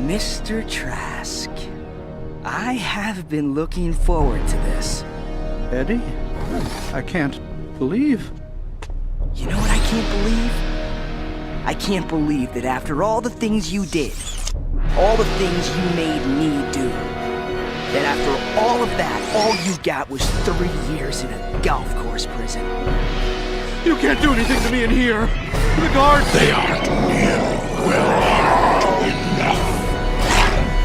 Mr. Trask, I have been looking forward to this. Eddie? I can't believe... You know what I can't believe? I can't believe that after all the things you did, all the things you made me do, that after all of that, all you got was 3 years in a golf course prison. You can't do anything to me in here! The guards... They aren't nearly well armed enough.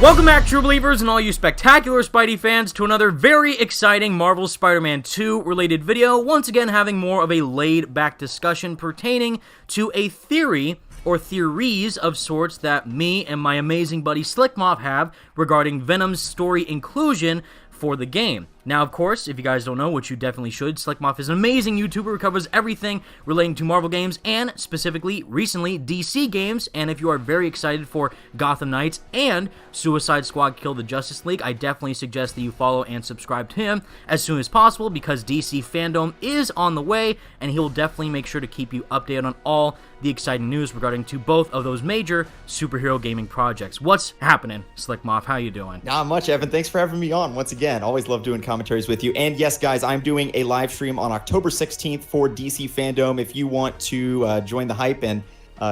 Welcome back, true believers and all you spectacular Spidey fans, to another very exciting Marvel Spider-Man 2 related video, once again having more of a laid-back discussion pertaining to a theory or theories of sorts that me and my amazing buddy Slcmof have regarding Venom's story inclusion for the game. Now, of course, if you guys don't know, which you definitely should, Slcmof is an amazing YouTuber who covers everything relating to Marvel games and, specifically, recently, DC games. And if you are very excited for Gotham Knights and Suicide Squad Kill the Justice League, I definitely suggest that you follow and subscribe to him as soon as possible, because DC fandom is on the way, and he will definitely make sure to keep you updated on all the exciting news regarding to both of those major superhero gaming projects. What's happening, Slcmof? How you doing? Not much, Evan. Thanks for having me on once again. Always love doing commentaries with you. And yes, guys, I'm doing a live stream on October 16th for DC fandom. If you want to join the hype and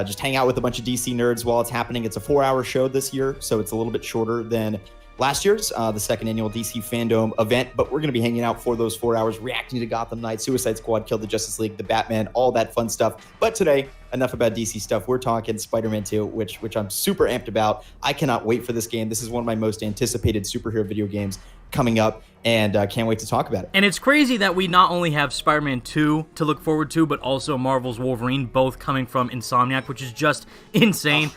just hang out with a bunch of DC nerds while it's happening, it's a 4-hour show this year, so it's a little bit shorter than last year's, the second annual DC fandom event, but we're going to be hanging out for those 4 hours, reacting to Gotham Knights, Suicide Squad, Kill the Justice League, the Batman, all that fun stuff. But today, enough about DC stuff. We're talking Spider-Man 2, which I'm super amped about. I cannot wait for this game. This is one of my most anticipated superhero video games coming up, and can't wait to talk about it. And it's crazy that we not only have Spider-Man 2 to look forward to, but also Marvel's Wolverine, both coming from Insomniac, which is just insane.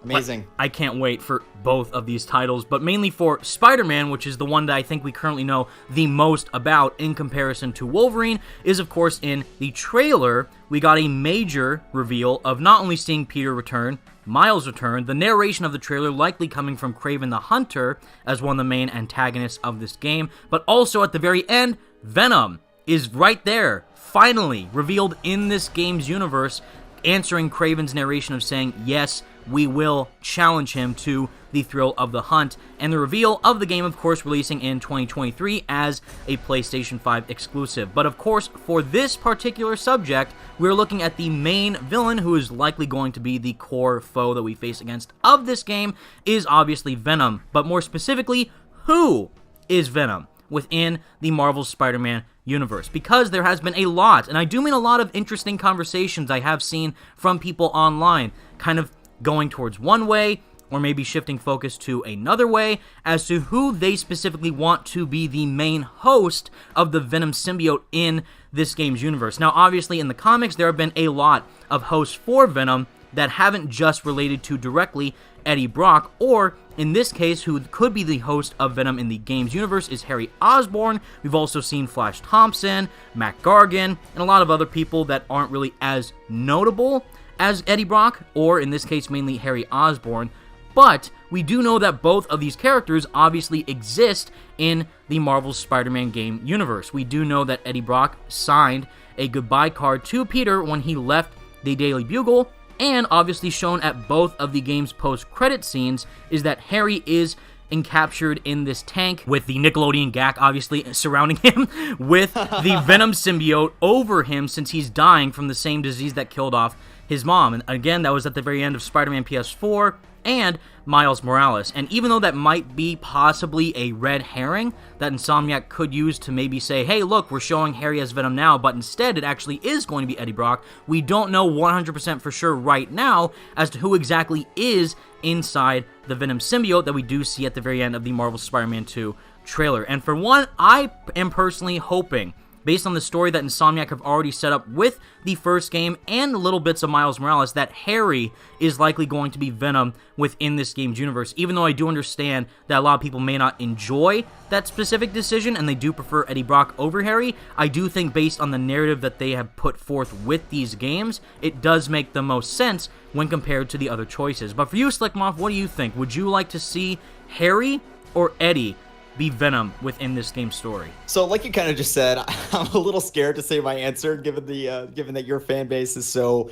Amazing. I can't wait for both of these titles, but mainly for Spider-Man, which is the one that I think we currently know the most about in comparison to Wolverine, is of course in the trailer. We got a major reveal of not only seeing Peter return, Miles return, the narration of the trailer likely coming from Kraven the Hunter as one of the main antagonists of this game, but also at the very end, Venom is right there, finally revealed in this game's universe, answering Kraven's narration of saying, yes, we will challenge him to the thrill of the hunt, and the reveal of the game, of course, releasing in 2023 as a PlayStation 5 exclusive. But of course, for this particular subject, we're looking at the main villain, who is likely going to be the core foe that we face against of this game, is obviously Venom. But more specifically, who is Venom within the Marvel Spider-Man universe? Because there has been a lot, and I do mean a lot of interesting conversations I have seen from people online, kind of going towards one way, or maybe shifting focus to another way, as to who they specifically want to be the main host of the Venom symbiote in this game's universe. Now, obviously, in the comics, there have been a lot of hosts for Venom that haven't just related to directly Eddie Brock, or in this case, who could be the host of Venom in the game's universe is Harry Osborn. We've also seen Flash Thompson, Mac Gargan, and a lot of other people that aren't really as notable as Eddie Brock, or in this case, mainly Harry Osborn. But we do know that both of these characters obviously exist in the Marvel Spider-Man game universe. We do know that Eddie Brock signed a goodbye card to Peter when he left the Daily Bugle, and obviously shown at both of the game's post-credit scenes is that Harry is encaptured in this tank with the Nickelodeon gag obviously surrounding him with the Venom symbiote over him, since he's dying from the same disease that killed off his mom. And again, that was at the very end of Spider-Man PS4 and Miles Morales. And even though that might be possibly a red herring that Insomniac could use to maybe say, hey, look, we're showing Harry as Venom now, but instead it actually is going to be Eddie Brock, we don't know 100% for sure right now as to who exactly is inside the Venom symbiote that we do see at the very end of the Marvel Spider-Man 2 trailer. And for one, I am personally hoping, based on the story that Insomniac have already set up with the first game and little bits of Miles Morales, that Harry is likely going to be Venom within this game's universe. Even though I do understand that a lot of people may not enjoy that specific decision and they do prefer Eddie Brock over Harry, I do think based on the narrative that they have put forth with these games, it does make the most sense when compared to the other choices. But for you, Slcmof, what do you think? Would you like to see Harry or Eddie be Venom within this game story? So, like you kind of just said, I'm a little scared to say my answer, given that your fan base is so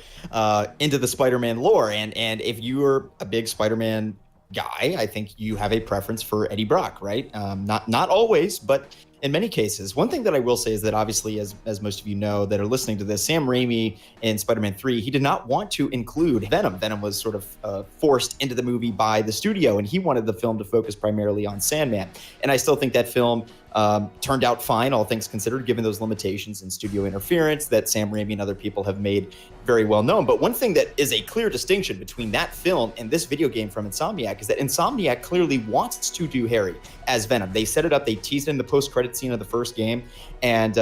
into the Spider-Man lore, and if you are a big Spider-Man guy, I think you have a preference for Eddie Brock, right? Not always, but in many cases. One thing that I will say is that obviously, as most of you know that are listening to this, Sam Raimi in Spider-Man 3, he did not want to include Venom. Venom was sort of forced into the movie by the studio, and he wanted the film to focus primarily on Sandman. And I still think that film turned out fine, all things considered, given those limitations and studio interference that Sam Raimi and other people have made very well known. But one thing that is a clear distinction between that film and this video game from Insomniac is that Insomniac clearly wants to do Harry as Venom. They set it up, they teased it in the post-credit scene of the first game, and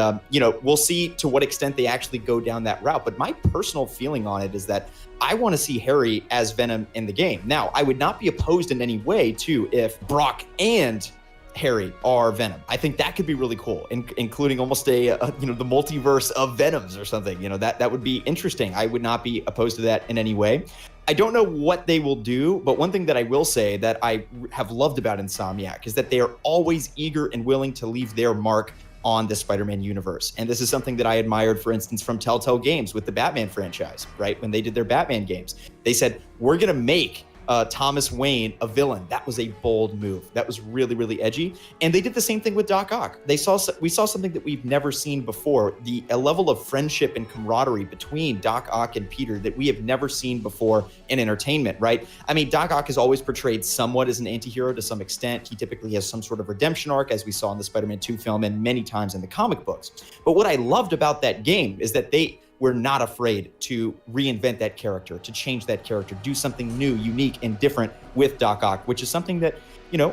we'll see to what extent they actually go down that route. But my personal feeling on it is that I want to see Harry as Venom in the game. Now, I would not be opposed in any way to if Brock and Harry are Venom. I think that could be really cool, including almost the multiverse of Venoms or something. That would be interesting. I would not be opposed to that in any way. I don't know what they will do, but one thing that I will say that I have loved about Insomniac is that they are always eager and willing to leave their mark on the Spider-Man universe. And this is something that I admired, for instance, from Telltale Games with the Batman franchise, right? When they did their Batman games, they said, we're going to make Thomas Wayne a villain. That was a bold move. That was really, really edgy. And they did the same thing with Doc Ock. We saw something that we've never seen before, a level of friendship and camaraderie between Doc Ock and Peter that we have never seen before in entertainment, right? I mean, Doc Ock is always portrayed somewhat as an anti-hero to some extent. He typically has some sort of redemption arc, as we saw in the Spider-Man 2 film and many times in the comic books. But what I loved about that game is that we're not afraid to reinvent that character, to change that character, do something new, unique, and different with Doc Ock, which is something that,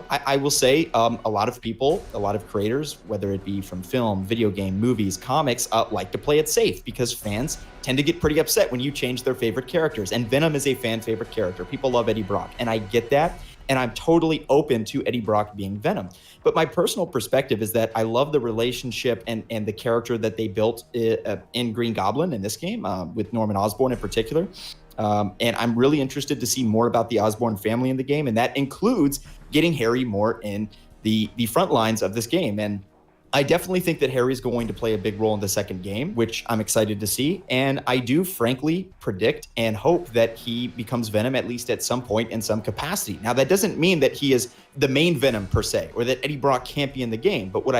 I will say a lot of people, a lot of creators, whether it be from film, video game, movies, comics, like to play it safe because fans tend to get pretty upset when you change their favorite characters. And Venom is a fan favorite character. People love Eddie Brock, and I get that. And I'm totally open to Eddie Brock being Venom. But my personal perspective is that I love the relationship and the character that they built in Green Goblin in this game, with Norman Osborn in particular. And I'm really interested to see more about the Osborn family in the game. And that includes getting Harry more in the front lines of this game. And I definitely think that Harry's going to play a big role in the second game, which I'm excited to see. And I do frankly predict and hope that he becomes Venom at least at some point in some capacity. Now, that doesn't mean that he is the main Venom per se, or that Eddie Brock can't be in the game. But what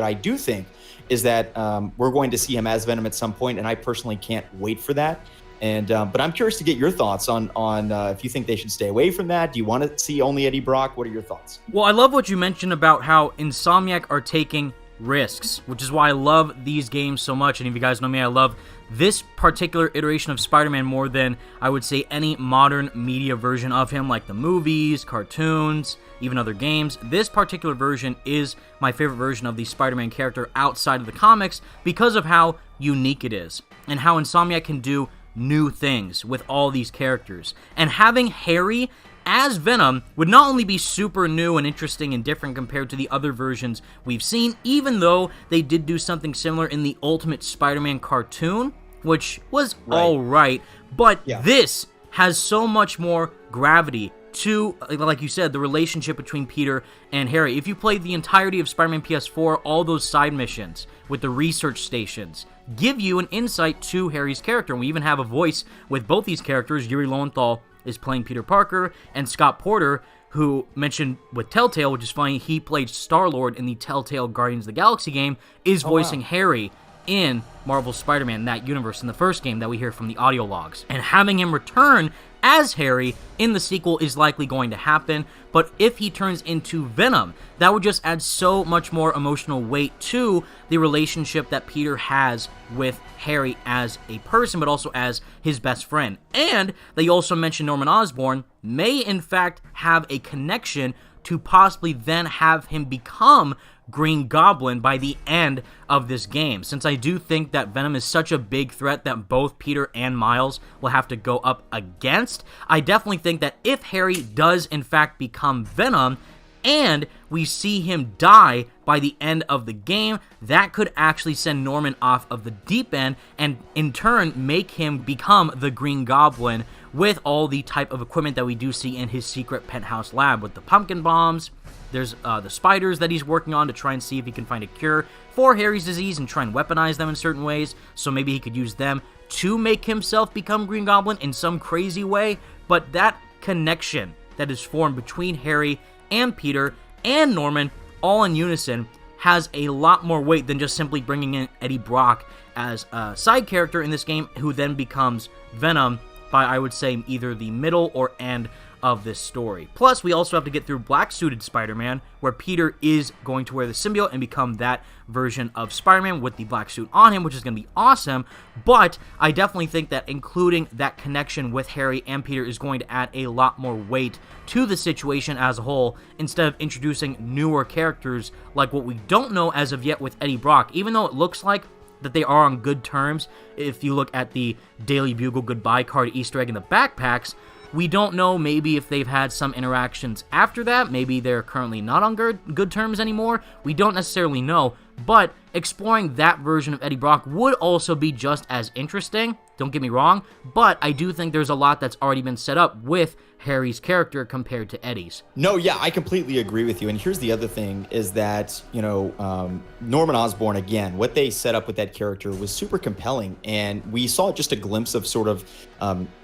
I do think is that we're going to see him as Venom at some point, and I personally can't wait for that. And but I'm curious to get your thoughts on if you think they should stay away from that. Do you want to see only Eddie Brock? What are your thoughts? Well, I love what you mentioned about how Insomniac are taking risks, which is why I love these games so much. And if you guys know me, I love this particular iteration of Spider-Man more than I would say any modern media version of him, like the movies, cartoons, even other games. This particular version is my favorite version of the Spider-Man character outside of the comics because of how unique it is and how Insomniac can do new things with all these characters. And having Harry as Venom would not only be super new and interesting and different compared to the other versions we've seen, even though they did do something similar in the Ultimate Spider-Man cartoon, which was alright, but this has so much more gravity to, like you said, the relationship between Peter and Harry. If you played the entirety of Spider-Man PS4, all those side missions with the research stations give you an insight to Harry's character, and we even have a voice with both these characters. Yuri Lowenthal is playing Peter Parker, and Scott Porter, who mentioned with Telltale, which is funny, he played Star-Lord in the Telltale Guardians of the Galaxy game, is voicing Harry in Marvel's Spider-Man, that universe, in the first game that we hear from the audio logs. And having him return as Harry in the sequel is likely going to happen, but if he turns into Venom, that would just add so much more emotional weight to the relationship that Peter has with Harry as a person, but also as his best friend. And they also mentioned Norman Osborn may in fact have a connection to possibly then have him become Green Goblin by the end of this game, since I do think that Venom is such a big threat that both Peter and Miles will have to go up against. I definitely think that if Harry does in fact become Venom, and we see him die by the end of the game, that could actually send Norman off of the deep end, and in turn make him become the Green Goblin with all the type of equipment that we do see in his secret penthouse lab with the pumpkin bombs. There's the spiders that he's working on to try and see if he can find a cure for Harry's disease and try and weaponize them in certain ways, so maybe he could use them to make himself become Green Goblin in some crazy way. But that connection that is formed between Harry and Peter and Norman all in unison has a lot more weight than just simply bringing in Eddie Brock as a side character in this game who then becomes Venom by, I would say, either the middle or end of this story. Plus, we also have to get through black-suited Spider-Man, where Peter is going to wear the symbiote and become that version of Spider-Man with the black suit on him, which is going to be awesome, but I definitely think that including that connection with Harry and Peter is going to add a lot more weight to the situation as a whole, instead of introducing newer characters like what we don't know as of yet with Eddie Brock, even though it looks like that they are on good terms. If you look at the Daily Bugle goodbye card Easter egg in the backpacks, we don't know maybe if they've had some interactions after that. Maybe they're currently not on good terms anymore. We don't necessarily know, but exploring that version of Eddie Brock would also be just as interesting. Don't get me wrong, but I do think there's a lot that's already been set up with Harry's character compared to Eddie's. No, yeah, I completely agree with you. And here's the other thing is that, Norman Osborn, again, what they set up with that character was super compelling. And we saw just a glimpse of sort of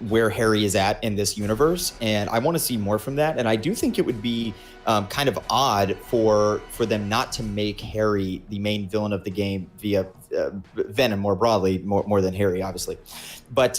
where Harry is at in this universe. And I want to see more from that. And I do think it would be kind of odd for them not to make Harry the main villain of the game via Venom more broadly, more than Harry, obviously. But,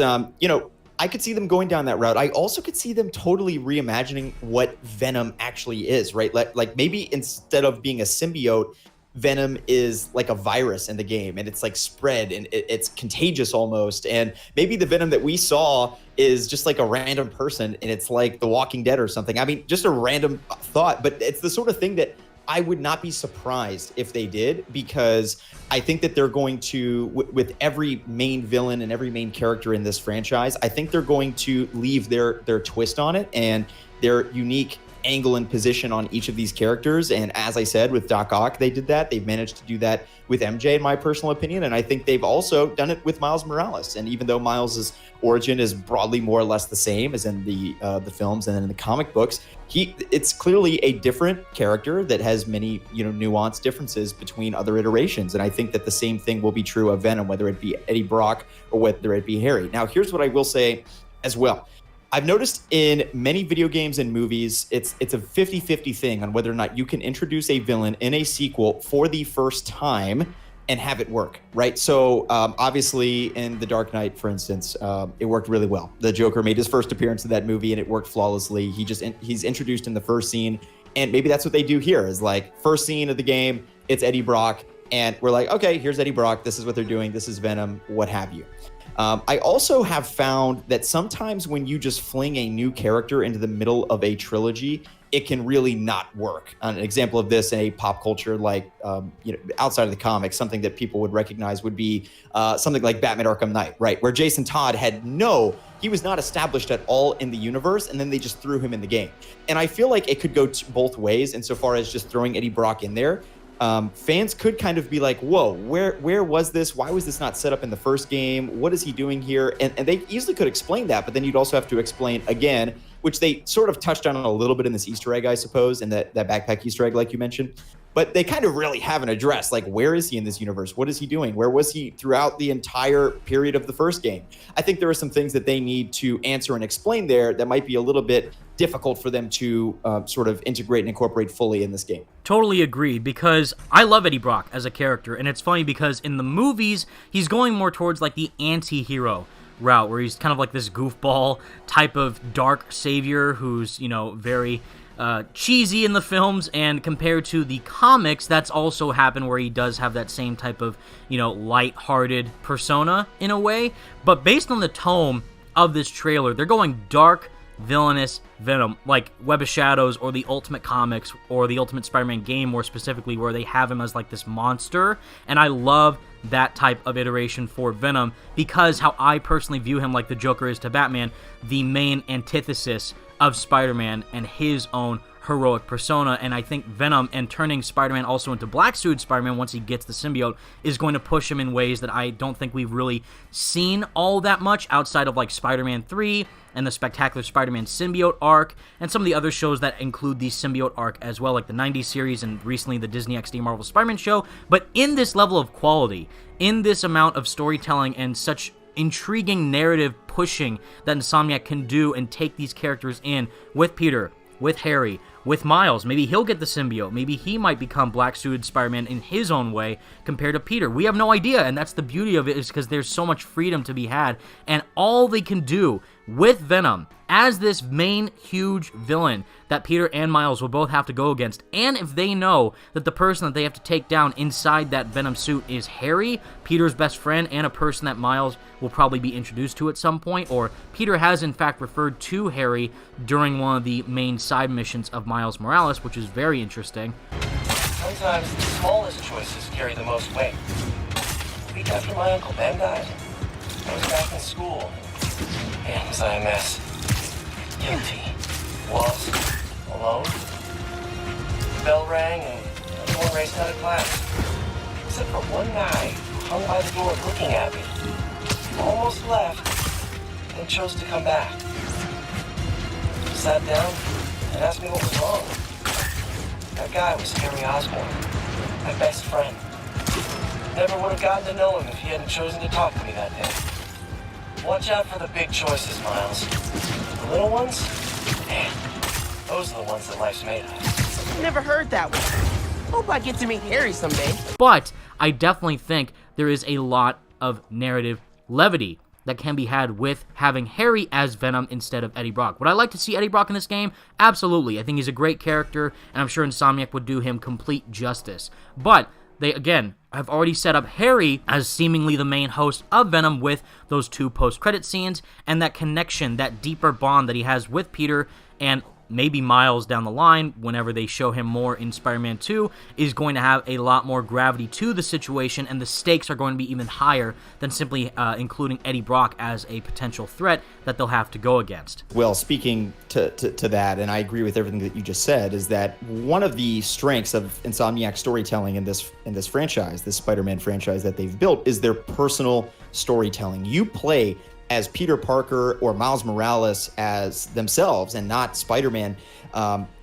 I could see them going down that route. I also could see them totally reimagining what Venom actually is, right? Like maybe instead of being a symbiote, Venom is like a virus in the game, and it's like spread and it's contagious almost. And maybe the Venom that we saw is just like a random person, and it's like The Walking Dead or something. I mean, just a random thought, but it's the sort of thing that I would not be surprised if they did, because I think that they're going to, with every main villain and every main character in this franchise, I think they're going to leave their twist on it and their unique angle and position on each of these characters. And as I said, with Doc Ock, they did that. They've managed to do that with MJ, in my personal opinion. And I think they've also done it with Miles Morales. And even though Miles's origin is broadly more or less the same as in the films and in the comic books, it's clearly a different character that has many, nuanced differences between other iterations. And I think that the same thing will be true of Venom, whether it be Eddie Brock or whether it be Harry. Now, here's what I will say as well. I've noticed in many video games and movies, it's a 50-50 thing on whether or not you can introduce a villain in a sequel for the first time and have it work, right? So obviously in The Dark Knight, for instance, it worked really well. The Joker made his first appearance in that movie and it worked flawlessly. He's introduced in the first scene, and maybe that's what they do here is like first scene of the game, it's Eddie Brock, and we're like, okay, here's Eddie Brock. This is what they're doing. This is Venom, what have you. I also have found that sometimes when you just fling a new character into the middle of a trilogy, it can really not work. An example of this in a pop culture like, outside of the comics, something that people would recognize would be something like Batman Arkham Knight, right? Where Jason Todd he was not established at all in the universe, and then they just threw him in the game. And I feel like it could go both ways insofar as just throwing Eddie Brock in there. Fans could kind of be like, whoa, where was this? Why was this not set up in the first game? What is he doing here? And they easily could explain that, but then you'd also have to explain again, which they sort of touched on a little bit in this Easter egg, I suppose, and that backpack Easter egg, like you mentioned. But they kind of really haven't addressed, like, where is he in this universe? What is he doing? Where was he throughout the entire period of the first game? I think there are some things that they need to answer and explain there that might be a little bit difficult for them to sort of integrate and incorporate fully in this game. Totally agreed, because I love Eddie Brock as a character, and it's funny because in the movies, he's going more towards like the anti-hero route, where he's kind of like this goofball type of dark savior who's, very cheesy in the films, and compared to the comics, that's also happened where he does have that same type of, light-hearted persona in a way. But based on the tone of this trailer, they're going dark, villainous Venom, like Web of Shadows or the Ultimate Comics or the Ultimate Spider-Man game more specifically, where they have him as like this monster. And I love that type of iteration for Venom, because how I personally view him, like the Joker is to Batman, the main antithesis of Spider-Man and his own heroic persona. And I think Venom, and turning Spider-Man also into black suit Spider-Man once he gets the symbiote, is going to push him in ways that I don't think we've really seen all that much outside of like Spider-Man 3 and the Spectacular Spider-Man symbiote arc, and some of the other shows that include the symbiote arc as well, like the 90s series and recently the Disney XD Marvel Spider-Man show. But in this level of quality, in this amount of storytelling and such intriguing narrative pushing that Insomniac can do and take these characters in with Peter, with Harry, with Miles. Maybe he'll get the symbiote. Maybe he might become black-suited Spider-Man in his own way compared to Peter. We have no idea, and that's the beauty of it, is because there's so much freedom to be had, and all they can do with Venom as this main huge villain that Peter and Miles will both have to go against, and if they know that the person that they have to take down inside that Venom suit is Harry, Peter's best friend, and a person that Miles will probably be introduced to at some point, or Peter has in fact referred to Harry during one of the main side missions of Miles Morales, which is very interesting. Sometimes the smallest choices carry the most weight. The week after my Uncle Ben died, I was back in school. Man, was I a mess. Guilty. Was. Alone. The bell rang and everyone raced out of class. Except for one guy who hung by the door looking at me. Almost left, then chose to come back. Sat down and asked me what was wrong. That guy was Harry Osborn, my best friend. Never would have gotten to know him if he hadn't chosen to talk to me that day. Watch out for the big choices, Miles. The little ones? Man, those are the ones that life's made of. Never heard that one. Hope I get to meet Harry someday. But I definitely think there is a lot of narrative levity that can be had with having Harry as Venom instead of Eddie Brock. Would I like to see Eddie Brock in this game? Absolutely. I think he's a great character, and I'm sure Insomniac would do him complete justice. But they, again, have already set up Harry as seemingly the main host of Venom with those 2 post-credit scenes, and that connection, that deeper bond that he has with Peter and maybe Miles down the line, whenever they show him more in Spider-Man 2, is going to have a lot more gravity to the situation, and the stakes are going to be even higher than simply including Eddie Brock as a potential threat that they'll have to go against. Well, speaking to that, and I agree with everything that you just said, is that one of the strengths of Insomniac storytelling in this franchise, this Spider-Man franchise that they've built, is their personal storytelling. You play as Peter Parker or Miles Morales as themselves and not Spider-Man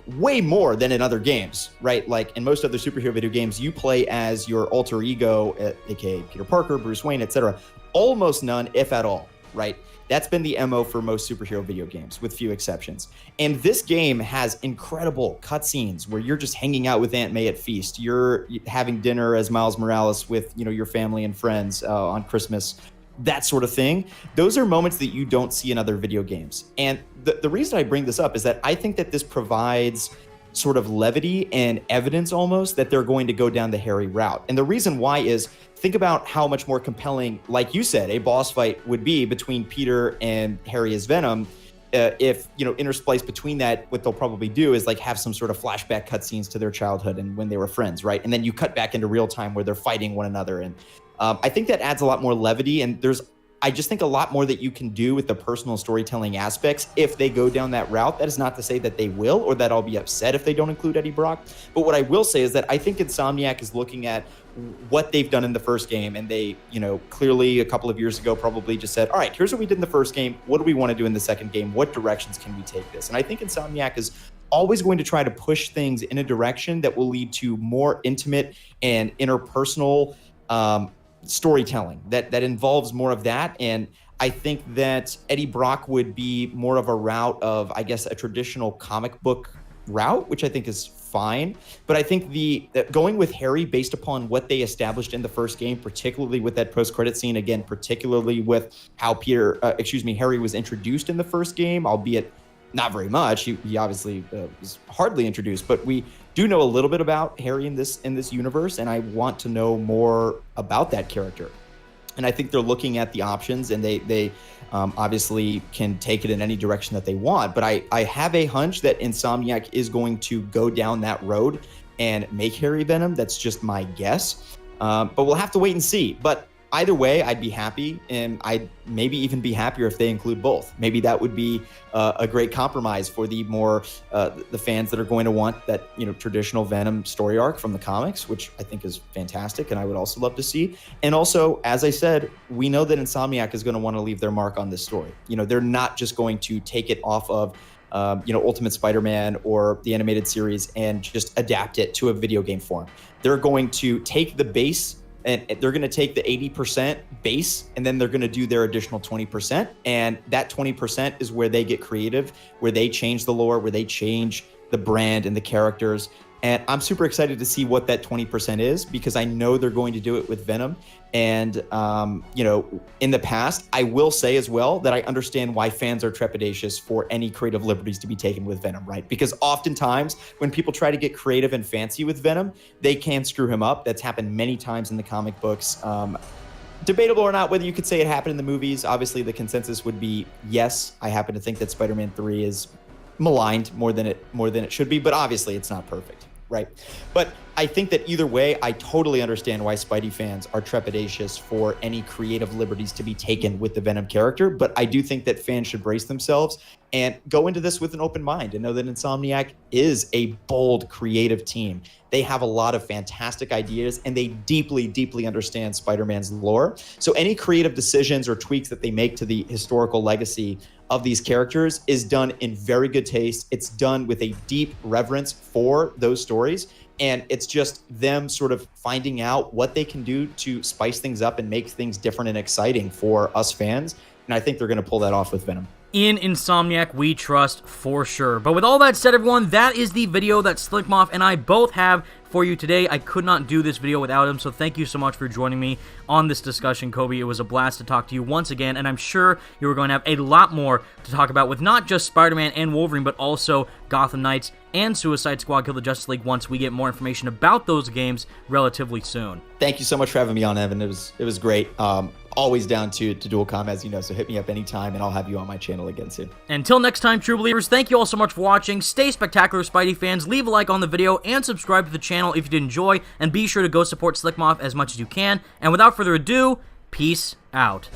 way more than in other games, right? Like in most other superhero video games, you play as your alter ego, aka Peter Parker, Bruce Wayne, etc. Almost none, if at all, right? That's been the MO for most superhero video games, with few exceptions. And this game has incredible cutscenes where you're just hanging out with Aunt May at Feast. You're having dinner as Miles Morales with, your family and friends on Christmas, that sort of thing. Those are moments that you don't see in other video games. And the reason I bring this up is that I think that this provides sort of levity and evidence almost that they're going to go down the Harry route. And the reason why is, think about how much more compelling, like you said, a boss fight would be between Peter and Harry as Venom. If, interspliced between that, what they'll probably do is like have some sort of flashback cutscenes to their childhood and when they were friends, right? And then you cut back into real time where they're fighting one another. And I think that adds a lot more levity, and I just think a lot more that you can do with the personal storytelling aspects if they go down that route. That is not to say that they will, or that I'll be upset if they don't include Eddie Brock. But what I will say is that I think Insomniac is looking at what they've done in the first game, and they, clearly a couple of years ago probably just said, all right, here's what we did in the first game. What do we want to do in the second game? What directions can we take this? And I think Insomniac is always going to try to push things in a direction that will lead to more intimate and interpersonal storytelling that involves more of that. And I think that Eddie Brock would be more of a route of, I guess, a traditional comic book route, which I think is fine. But I think going with Harry based upon what they established in the first game, particularly with that post-credit scene, again, particularly with how Harry was introduced in the first game, albeit not very much. He obviously was hardly introduced, but we do know a little bit about Harry in this universe, and I want to know more about that character. And I think they're looking at the options, and they obviously can take it in any direction that they want. But I have a hunch that Insomniac is going to go down that road and make Harry Venom. That's just my guess. But we'll have to wait and see. But either way, I'd be happy, and I'd maybe even be happier if they include both. Maybe that would be a great compromise for the fans that are going to want that traditional Venom story arc from the comics, which I think is fantastic, and I would also love to see. And also, as I said, we know that Insomniac is going to want to leave their mark on this story. They're not just going to take it off of Ultimate Spider-Man or the animated series and just adapt it to a video game form. They're going to take the base and they're going to take the 80% base, and then they're going to do their additional 20%. And that 20% is where they get creative, where they change the lore, where they change the brand and the characters. And I'm super excited to see what that 20% is, because I know they're going to do it with Venom. And, you know, in the past, I will say as well that I understand why fans are trepidatious for any creative liberties to be taken with Venom, right? Because oftentimes when people try to get creative and fancy with Venom, they can screw him up. That's happened many times in the comic books. Debatable or not whether you could say it happened in the movies. Obviously, the consensus would be yes. I happen to think that Spider-Man 3 is maligned more than it should be, but obviously it's not perfect. Right. But I think that either way, I totally understand why Spidey fans are trepidatious for any creative liberties to be taken with the Venom character. But I do think that fans should brace themselves and go into this with an open mind and know that Insomniac is a bold, creative team. They have a lot of fantastic ideas, and they deeply, deeply understand Spider-Man's lore. So any creative decisions or tweaks that they make to the historical legacy of these characters is done in very good taste. It's done with a deep reverence for those stories. And it's just them sort of finding out what they can do to spice things up and make things different and exciting for us fans. And I think they're going to pull that off with Venom. In Insomniac, we trust for sure. But with all that said, everyone, that is the video that Slcmof and I both have for you today. I could not do this video without him, so thank you so much for joining me on this discussion, Kobe. It was a blast to talk to you once again, and I'm sure you are going to have a lot more to talk about with not just Spider-Man and Wolverine, but also Gotham Knights and Suicide Squad Kill the Justice League once we get more information about those games relatively soon. Thank you so much for having me on, Evan. It was great. Always down to dual com, as you know, so hit me up anytime, and I'll have you on my channel again soon. Until next time, true believers, thank you all so much for watching. Stay spectacular, Spidey fans. Leave a like on the video and subscribe to the channel if you did enjoy, and be sure to go support Slcmof as much as you can. And without further ado, peace out.